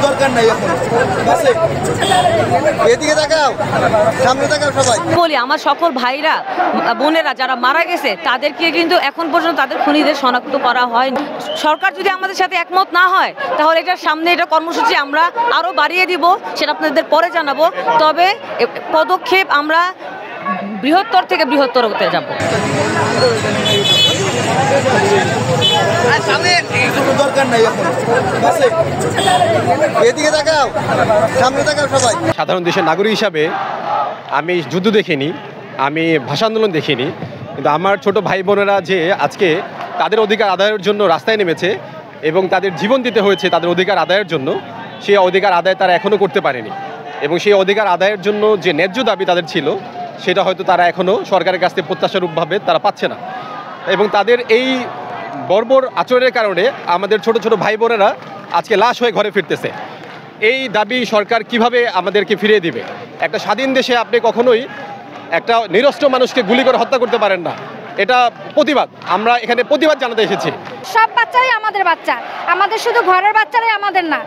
দরকার নাই এখন এদিকে তাকাও, সামনে তাকাও সবাই। বলি আমার সকল ভাইরা বোনেরা যারা মারা গেছে তাদেরকে কিন্তু এখন পর্যন্ত তাদের খুনিদের শনাক্ত করা হয়। সরকার যদি আমাদের সাথে একমত না হয় তাহলে এটার সামনে এটা কর্মসূচি আমরা আরো বাড়িয়ে দিব, সেটা আপনাদের পরে জানাবো। তবে পদক্ষেপ আমরা বৃহত্তর থেকে বৃহত্তর হতে যাব। দরকার নাই এখন এদিকে তাকাও, সামনে তাকাও সবাই। সাধারণ দেশের নাগরিক হিসাবে আমি যুদ্ধ দেখিনি, আমি ভাষা আন্দোলন দেখিনি, কিন্তু আমার ছোট ভাই বোনেরা যে আজকে তাদের অধিকার আদায়ের জন্য রাস্তায় নেমেছে এবং তাদের জীবন দিতে হয়েছে তাদের অধিকার আদায়ের জন্য, সেই অধিকার আদায় তারা এখনও করতে পারেনি। এবং সেই অধিকার আদায়ের জন্য যে ন্যায্য দাবি তাদের ছিল সেটা হয়তো তারা এখনও সরকারের কাছ থেকে প্রত্যাশারূপভাবে তারা পাচ্ছে না। এবং তাদের এই বর্বর আচরণের কারণে আমাদের ছোট ছোট ভাই বোনেরা আজকে লাশ হয়ে ঘরে ফিরতেছে। এই দাবি সরকার কিভাবে আমাদেরকে ফিরিয়ে দিবে? একটা স্বাধীন দেশে আপনি কখনোই একটা নিরস্ত্র মানুষকে গুলি করে হত্যা করতে পারেন না। এটা প্রতিবাদ, আমরা এখানে প্রতিবাদ জানাতে এসেছি। সব বাচ্চাই আমাদের বাচ্চা, আমাদের শুধু ঘরের বাচ্চারাই আমাদের না,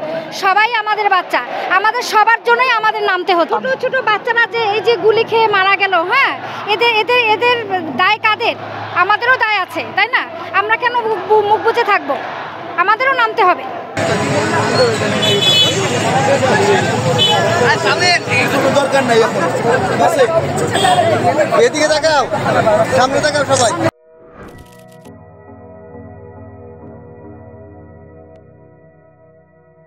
সবাই আমাদের বাচ্চা। আমাদের সবার জন্যই আমাদের নামতে হতো। ছোট ছোট বাচ্চারা যে এই যে গুলি খেয়ে মারা গেল, হ্যাঁ, এদের এদের এদের দায় কাদের? আমাদেরও দায় আছে, তাই না? আমরা কেন মুখ বুজে থাকবো? আমাদেরও নামতে হবে। দরকার নাই এখন এদিকে তাকাও, সামনে তাকাও সবাই।